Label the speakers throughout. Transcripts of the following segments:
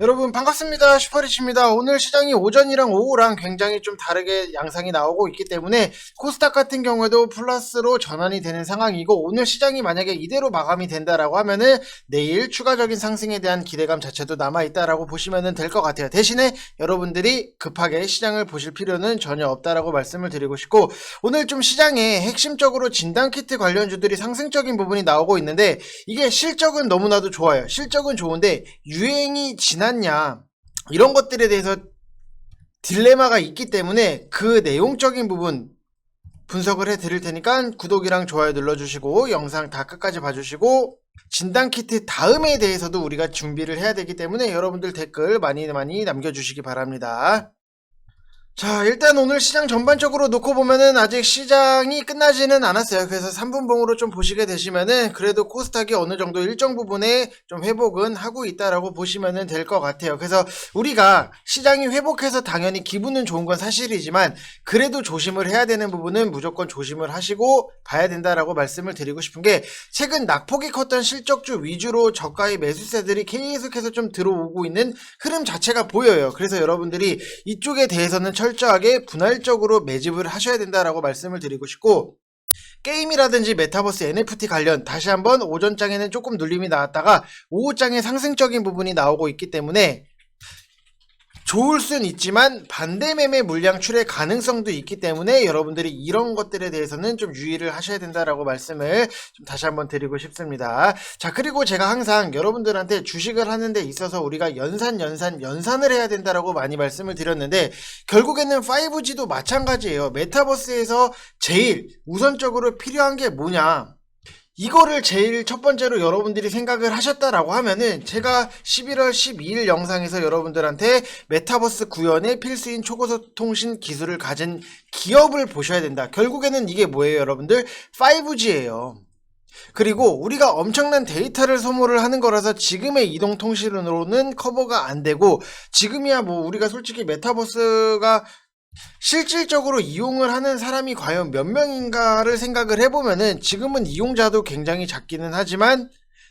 Speaker 1: 여러분 반갑습니다. 슈퍼리치입니다. 오늘 시장이 오전이랑 오후랑 굉장히 좀 다르게 양상이 나오고 있기 때문에 코스닥 같은 경우에도 플러스로 전환이 되는 상황이고, 오늘 시장이 만약에 이대로 마감이 된다라고 하면은 내일 추가적인 상승에 대한 기대감 자체도 남아있다라고 보시면 될 것 같아요. 대신에 여러분들이 급하게 시장을 보실 필요는 전혀 없다라고 말씀을 드리고 싶고, 오늘 좀 시장에 핵심적으로 진단키트 관련주들이 상승적인 부분이 나오고 있는데, 이게 실적은 너무나도 좋아요. 실적은 좋은데 유행이 지났냐, 이런 것들에 대해서 딜레마가 있기 때문에 그 내용적인 부분 분석을 해 드릴 테니까 구독이랑 좋아요 눌러주시고 영상 다 끝까지 봐주시고, 진단키트 다음에 대해서도 우리가 준비를 해야 되기 때문에 여러분들 댓글 많이 남겨주시기 바랍니다. 자, 일단 오늘 시장 전반적으로 놓고 보면은 아직 시장이 끝나지는 않았어요. 그래서 3분봉으로 좀 보시게 되시면은 그래도 코스닥이 어느 정도 일정 부분에 좀 회복은 하고 있다라고 보시면은 될 것 같아요. 그래서 우리가 시장이 회복해서 당연히 기분은 좋은 건 사실이지만, 그래도 조심을 해야 되는 부분은 무조건 조심을 하시고 가야 된다라고 말씀을 드리고 싶은 게, 최근 낙폭이 컸던 실적주 위주로 저가의 매수세들이 계속해서 좀 들어오고 있는 흐름 자체가 보여요. 그래서 여러분들이 이쪽에 대해서는 철저하게 분할적으로 매집을 하셔야 된다라고 말씀을 드리고 싶고, 게임이라든지 메타버스 NFT 관련 다시 한번 오전장에는 조금 눌림이 나왔다가 오후장에 상승적인 부분이 나오고 있기 때문에 좋을 순 있지만 반대 매매 물량 출의 가능성도 있기 때문에 여러분들이 이런 것들에 대해서는 좀 유의를 하셔야 된다라고 말씀을 좀 다시 한번 드리고 싶습니다. 자, 그리고 제가 항상 여러분들한테 주식을 하는 데 있어서 우리가 연산을 해야 된다라고 많이 말씀을 드렸는데, 결국에는 5G도 마찬가지예요. 메타버스에서 제일 우선적으로 필요한 게 뭐냐, 이거를 제일 첫 번째로 여러분들이 생각을 하셨다라고 하면은, 제가 11월 12일 영상에서 여러분들한테 메타버스 구현의 필수인 초고속 통신 기술을 가진 기업을 보셔야 된다. 결국에는 이게 뭐예요, 여러분들? 5G예요. 그리고 우리가 엄청난 데이터를 소모를 하는 거라서 지금의 이동통신으로는 커버가 안 되고, 지금이야 뭐 우리가 솔직히 메타버스가 실질적으로 이용을 하는 사람이 과연 몇 명인가를 생각을 해보면은, 지금은 이용자도 굉장히 작기는 하지만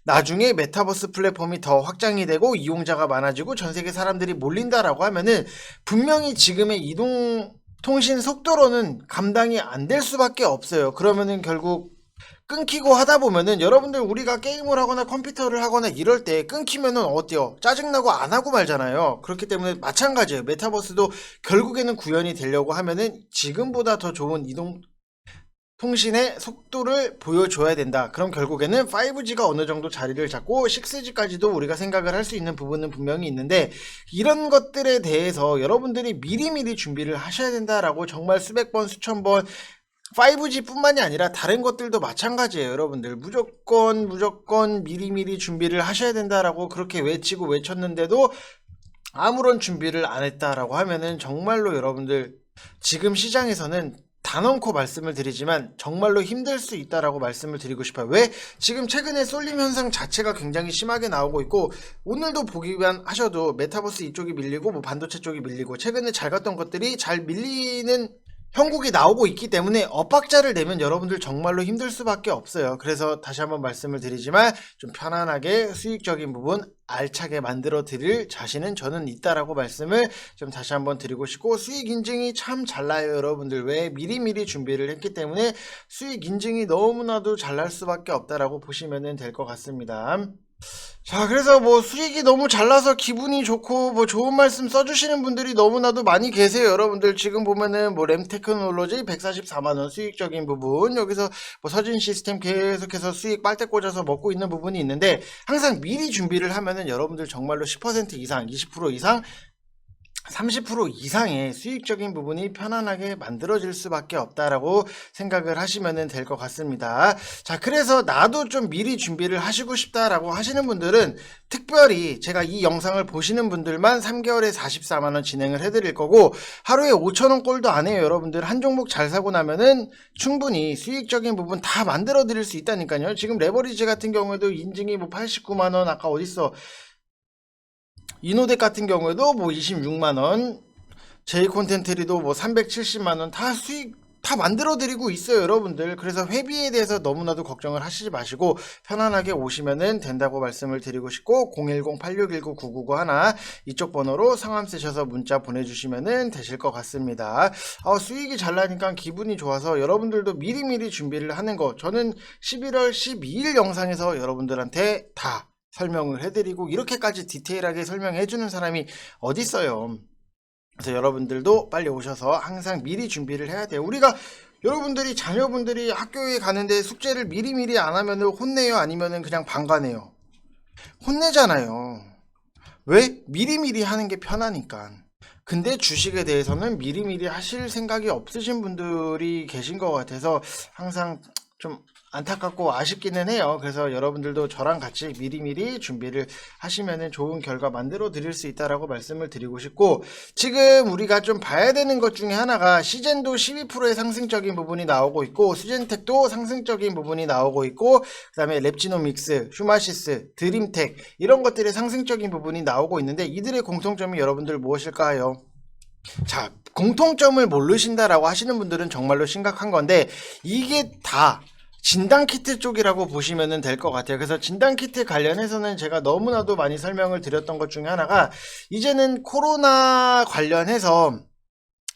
Speaker 1: 나중에 메타버스 플랫폼이 더 확장이 되고 이용자가 많아지고 전 세계 사람들이 몰린다라고 하면은 분명히 지금의 이동 통신 속도로는 감당이 안 될 수밖에 없어요. 그러면은 결국 끊기고 하다 보면은, 여러분들 우리가 게임을 하거나 컴퓨터를 하거나 이럴 때 끊기면은 어때요? 짜증나고 안 하고 말잖아요. 그렇기 때문에 마찬가지예요. 메타버스도 결국에는 구현이 되려고 하면은 지금보다 더 좋은 이동 통신의 속도를 보여줘야 된다. 그럼 결국에는 5G가 어느 정도 자리를 잡고 6G까지도 우리가 생각을 할 수 있는 부분은 분명히 있는데, 이런 것들에 대해서 여러분들이 미리미리 준비를 하셔야 된다라고 정말 수백 번 수천 번, 5G 뿐만이 아니라 다른 것들도 마찬가지예요. 여러분들 무조건 미리미리 준비를 하셔야 된다라고 그렇게 외치고 외쳤는데도 아무런 준비를 안 했다라고 하면은 정말로 여러분들 지금 시장에서는 단언코 말씀을 드리지만 정말로 힘들 수 있다라고 말씀을 드리고 싶어요. 왜? 지금 최근에 쏠림 현상 자체가 굉장히 심하게 나오고 있고, 오늘도 보기만 하셔도 메타버스 이쪽이 밀리고 뭐 반도체 쪽이 밀리고 최근에 잘 갔던 것들이 잘 밀리는 형국이 나오고 있기 때문에 엇박자를 내면 여러분들 정말로 힘들 수밖에 없어요. 그래서 다시 한번 말씀을 드리지만 좀 편안하게 수익적인 부분 알차게 만들어 드릴 자신은 저는 있다라고 말씀을 좀 다시 한번 드리고 싶고, 수익 인증이 참 잘 나요. 여러분들 왜? 미리미리 준비를 했기 때문에 수익 인증이 너무나도 잘 날 수밖에 없다라고 보시면 될 것 같습니다. 자, 그래서 뭐 수익이 너무 잘 나서 기분이 좋고 뭐 좋은 말씀 써주시는 분들이 너무나도 많이 계세요. 여러분들 지금 보면은 뭐 램테크놀로지 144만원 수익적인 부분, 여기서 뭐 서진 시스템 계속해서 수익 빨대 꽂아서 먹고 있는 부분이 있는데, 항상 미리 준비를 하면은 여러분들 정말로 10% 이상, 20% 이상, 30% 이상의 수익적인 부분이 편안하게 만들어질 수밖에 없다라고 생각을 하시면 될 것 같습니다. 자, 그래서 나도 좀 미리 준비를 하시고 싶다라고 하시는 분들은 특별히 제가 이 영상을 보시는 분들만 3개월에 44만원 진행을 해드릴 거고, 하루에 5천원 꼴도 안 해요. 여러분들 한 종목 잘 사고 나면은 충분히 수익적인 부분 다 만들어 드릴 수 있다니까요. 지금 레버리지 같은 경우에도 인증이 뭐 89만원, 아까 어딨어, 이노덱 같은 경우에도 뭐 26만원, 제이콘텐트리도 뭐 370만원, 다 수익, 다 다 만들어 드리고 있어요, 여러분들. 그래서 회비에 대해서 너무나도 걱정을 하시지 마시고 편안하게 오시면은 된다고 말씀을 드리고 싶고, 010-8619-9991 이쪽 번호로 성함 쓰셔서 문자 보내주시면은 되실 것 같습니다. 수익이 잘 나니까 기분이 좋아서 여러분들도 미리미리 준비를 하는 거, 저는 11월 12일 영상에서 여러분들한테 다 설명을 해드리고 이렇게까지 디테일하게 설명해주는 사람이 어딨어요. 그래서 여러분들도 빨리 오셔서 항상 미리 준비를 해야 돼요. 우리가 여러분들이 자녀분들이 학교에 가는데 숙제를 미리미리 안 하면 혼내요? 아니면 그냥 방관해요? 혼내잖아요. 왜? 미리미리 하는 게 편하니까. 근데 주식에 대해서는 미리미리 하실 생각이 없으신 분들이 계신 것 같아서 항상 좀 안타깝고 아쉽기는 해요. 그래서 여러분들도 저랑 같이 미리미리 준비를 하시면 좋은 결과 만들어 드릴 수 있다라고 말씀을 드리고 싶고, 지금 우리가 좀 봐야 되는 것 중에 하나가 시젠도 12%의 상승적인 부분이 나오고 있고, 수젠텍도 상승적인 부분이 나오고 있고, 그 다음에 랩지노믹스, 휴마시스, 드림텍 이런 것들의 상승적인 부분이 나오고 있는데, 이들의 공통점이 여러분들 무엇일까요? 자, 공통점을 모르신다라고 하시는 분들은 정말로 심각한 건데, 이게 다 진단키트 쪽이라고 보시면 될 것 같아요. 그래서 진단키트 관련해서는 제가 너무나도 많이 설명을 드렸던 것 중에 하나가, 이제는 코로나 관련해서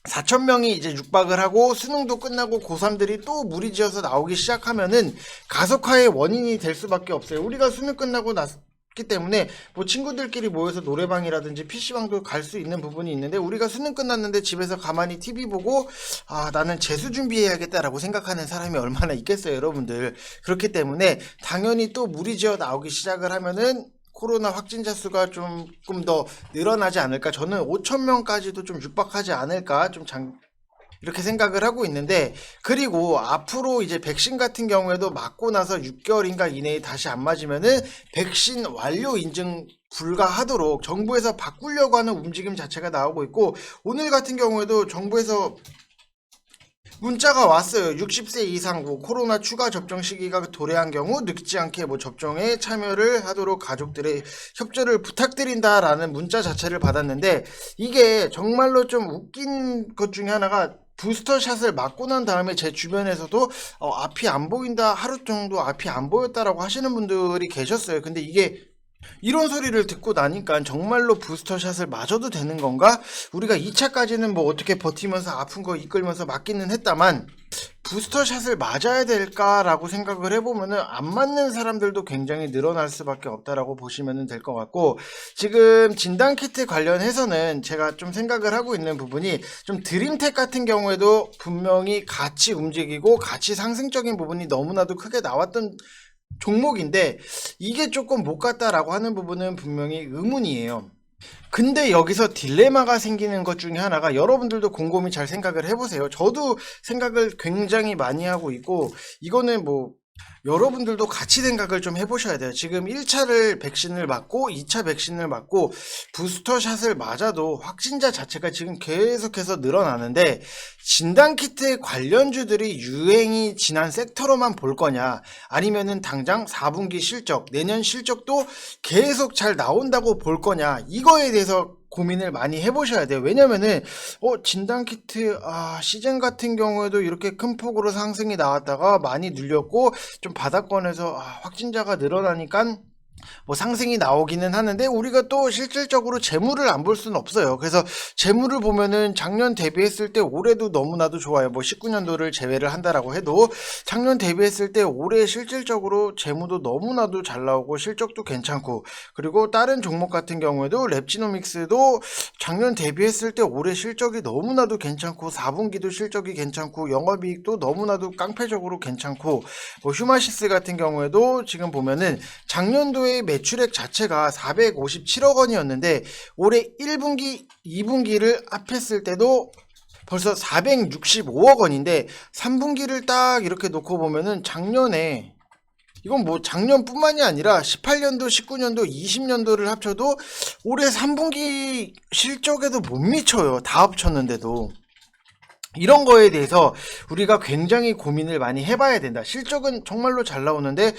Speaker 1: 4,000명이 이제 육박을 하고 수능도 끝나고 고3들이 또 무리지어서 나오기 시작하면은 가속화의 원인이 될 수밖에 없어요. 우리가 수능 끝나고 났기 때문에 뭐 친구들끼리 모여서 노래방이라든지 PC방도 갈 수 있는 부분이 있는데, 우리가 수능 끝났는데 집에서 가만히 TV 보고 나는 재수 준비해야겠다라고 생각하는 사람이 얼마나 있겠어요, 여러분들. 그렇기 때문에 당연히 또 무리지어 나오기 시작을 하면은 코로나 확진자 수가 조금 더 늘어나지 않을까, 저는 5,000명까지도 좀 육박하지 않을까 이렇게 생각을 하고 있는데, 그리고 앞으로 이제 백신 같은 경우에도 맞고 나서 6개월인가 이내에 다시 안 맞으면은 백신 완료 인증 불가하도록 정부에서 바꾸려고 하는 움직임 자체가 나오고 있고, 오늘 같은 경우에도 정부에서 문자가 왔어요. 60세 이상 코로나 추가 접종 시기가 도래한 경우 늦지 않게 접종에 참여를 하도록 가족들의 협조를 부탁드린다라는 문자 자체를 받았는데, 이게 정말로 좀 웃긴 것 중에 하나가, 부스터샷을 맞고 난 다음에 제 주변에서도 앞이 안 보인다, 하루 정도 앞이 안 보였다라고 하시는 분들이 계셨어요. 근데 이게 이런 소리를 듣고 나니까 정말로 부스터샷을 맞아도 되는 건가? 우리가 2차까지는 뭐 어떻게 버티면서 아픈 거 이끌면서 맞기는 했다만, 부스터샷을 맞아야 될까라고 생각을 해보면은 안 맞는 사람들도 굉장히 늘어날 수밖에 없다라고 보시면 될 것 같고, 지금 진단키트 관련해서는 제가 좀 생각을 하고 있는 부분이, 좀 드림텍 같은 경우에도 분명히 같이 움직이고 같이 상승적인 부분이 너무나도 크게 나왔던 종목인데, 이게 조금 못 갔다라고 하는 부분은 분명히 의문이에요. 근데 여기서 딜레마가 생기는 것 중에 하나가, 여러분들도 곰곰이 잘 생각을 해보세요. 저도 생각을 굉장히 많이 하고 있고, 이거는 여러분들도 같이 생각을 좀 해보셔야 돼요. 지금 1차를 백신을 맞고 2차 백신을 맞고 부스터샷을 맞아도 확진자 자체가 지금 계속해서 늘어나는데, 진단키트 관련주들이 유행이 지난 섹터로만 볼 거냐, 아니면은 당장 4분기 실적, 내년 실적도 계속 잘 나온다고 볼 거냐, 이거에 대해서 고민을 많이 해보셔야 돼요. 왜냐면은 진단키트 시즌 같은 경우에도 이렇게 큰 폭으로 상승이 나왔다가 많이 눌렸고, 좀 바닥권에서 확진자가 늘어나니까 상승이 나오기는 하는데, 우리가 또 실질적으로 재물을 안 볼 수는 없어요. 그래서 재물을 보면은 작년 대비했을 때 올해도 너무나도 좋아요. 19년도를 제외를 한다라고 해도 작년 대비했을 때 올해 실질적으로 재무도 너무나도 잘 나오고 실적도 괜찮고, 그리고 다른 종목 같은 경우에도 랩지노믹스도 작년 대비했을 때 올해 실적이 너무나도 괜찮고, 4분기도 실적이 괜찮고, 영업이익도 너무나도 깡패적으로 괜찮고, 휴마시스 같은 경우에도 지금 보면은 작년도에 매출액 자체가 457억 원이었는데 올해 1분기, 2분기를 합했을 때도 벌써 465억 원인데, 3분기를 딱 이렇게 놓고 보면은 작년에, 이건 작년뿐만이 아니라 18년도, 19년도, 20년도를 합쳐도 올해 3분기 실적에도 못 미쳐요. 다 합쳤는데도. 이런 거에 대해서 우리가 굉장히 고민을 많이 해봐야 된다. 실적은 정말로 잘 나오는데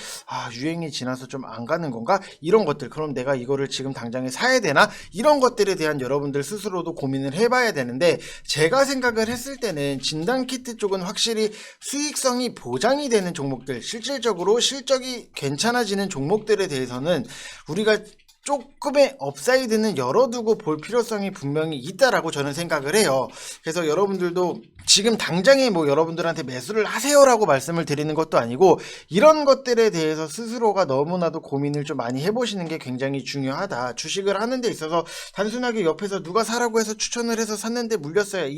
Speaker 1: 유행이 지나서 좀 안 가는 건가? 이런 것들, 그럼 내가 이거를 지금 당장에 사야 되나? 이런 것들에 대한 여러분들 스스로도 고민을 해봐야 되는데, 제가 생각을 했을 때는 진단키트 쪽은 확실히 수익성이 보장이 되는 종목들, 실질적으로 실적이 괜찮아지는 종목들에 대해서는 우리가 조금의 업사이드는 열어두고 볼 필요성이 분명히 있다라고 저는 생각을 해요. 그래서 여러분들도 지금 당장에 뭐 여러분들한테 매수를 하세요라고 말씀을 드리는 것도 아니고, 이런 것들에 대해서 스스로가 너무나도 고민을 좀 많이 해보시는 게 굉장히 중요하다. 주식을 하는 데 있어서 단순하게 옆에서 누가 사라고 해서 추천을 해서 샀는데 물렸어요,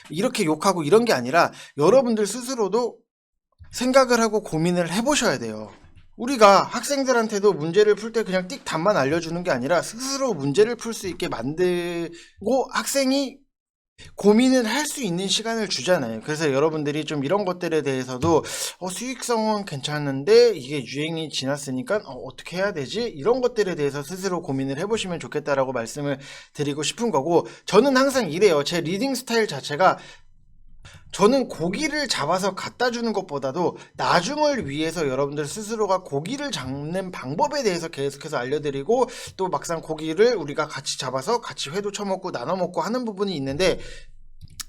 Speaker 1: 이렇게 욕하고 이런 게 아니라, 여러분들 스스로도 생각을 하고 고민을 해보셔야 돼요. 우리가 학생들한테도 문제를 풀 때 그냥 띡 답만 알려주는 게 아니라 스스로 문제를 풀 수 있게 만들고 학생이 고민을 할 수 있는 시간을 주잖아요. 그래서 여러분들이 좀 이런 것들에 대해서도 수익성은 괜찮은데 이게 유행이 지났으니까 어떻게 해야 되지? 이런 것들에 대해서 스스로 고민을 해보시면 좋겠다라고 말씀을 드리고 싶은 거고, 저는 항상 이래요. 제 리딩 스타일 자체가, 저는 고기를 잡아서 갖다 주는 것보다도 나중을 위해서 여러분들 스스로가 고기를 잡는 방법에 대해서 계속해서 알려드리고, 또 막상 고기를 우리가 같이 잡아서 같이 회도 쳐먹고 나눠 먹고 하는 부분이 있는데,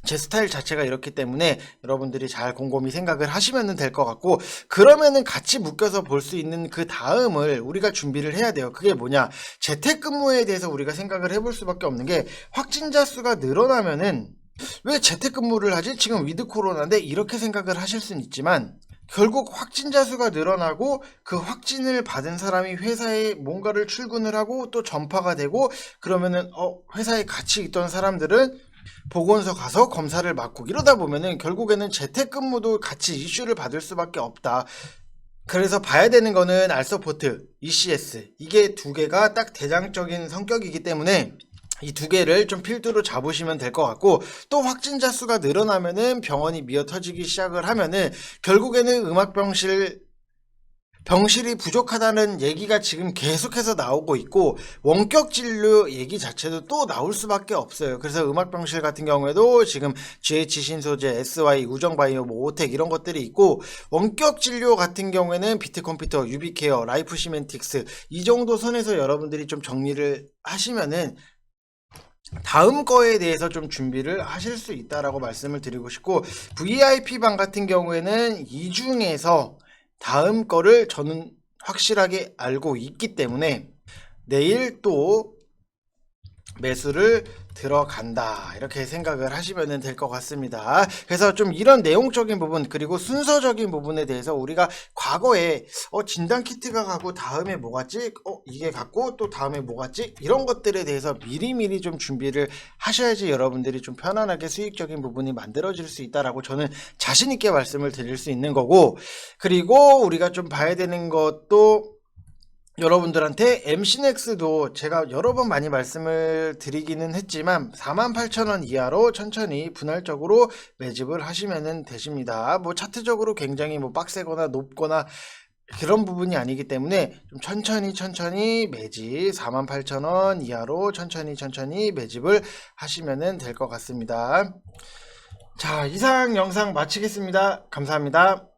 Speaker 1: 제 스타일 자체가 이렇기 때문에 여러분들이 잘 곰곰이 생각을 하시면 될 것 같고, 그러면은 같이 묶여서 볼 수 있는 그 다음을 우리가 준비를 해야 돼요. 그게 뭐냐, 재택근무에 대해서 우리가 생각을 해볼 수밖에 없는 게, 확진자 수가 늘어나면은 왜 재택근무를 하지? 지금 위드 코로나인데, 이렇게 생각을 하실 수는 있지만, 결국 확진자 수가 늘어나고 그 확진을 받은 사람이 회사에 뭔가를 출근을 하고 또 전파가 되고, 그러면은 회사에 같이 있던 사람들은 보건소 가서 검사를 받고, 이러다 보면은 결국에는 재택근무도 같이 이슈를 받을 수밖에 없다. 그래서 봐야 되는 거는 알서포트, ECS, 이게 두 개가 딱 대장적인 성격이기 때문에 이 두 개를 좀 필두로 잡으시면 될 것 같고, 또 확진자 수가 늘어나면은 병원이 미어 터지기 시작을 하면은 결국에는 병실이 부족하다는 얘기가 지금 계속해서 나오고 있고, 원격 진료 얘기 자체도 또 나올 수밖에 없어요. 그래서 음악병실 같은 경우에도 지금 GH 신소재, SY, 우정바이오, 오텍 이런 것들이 있고, 원격 진료 같은 경우에는 비트컴퓨터, 유비케어, 라이프시멘틱스, 이 정도 선에서 여러분들이 좀 정리를 하시면은 다음 거에 대해서 좀 준비를 하실 수 있다라고 말씀을 드리고 싶고, VIP방 같은 경우에는 이 중에서 다음 거를 저는 확실하게 알고 있기 때문에 내일 또 매수를 들어간다, 이렇게 생각을 하시면 될 것 같습니다. 그래서 좀 이런 내용적인 부분, 그리고 순서적인 부분에 대해서 우리가 과거에 진단키트가 가고 다음에 뭐 갔지? 이게 갔고 또 다음에 뭐 갔지? 이런 것들에 대해서 미리미리 좀 준비를 하셔야지 여러분들이 좀 편안하게 수익적인 부분이 만들어질 수 있다라고 저는 자신 있게 말씀을 드릴 수 있는 거고, 그리고 우리가 좀 봐야 되는 것도, 여러분들한테 MC넥스도 제가 여러 번 많이 말씀을 드리기는 했지만 48,000원 이하로 천천히 분할적으로 매집을 하시면 되십니다. 뭐 차트적으로 굉장히 뭐 빡세거나 높거나 그런 부분이 아니기 때문에 좀 천천히 매집, 48,000원 이하로 천천히 매집을 하시면 될 것 같습니다. 자, 이상 영상 마치겠습니다. 감사합니다.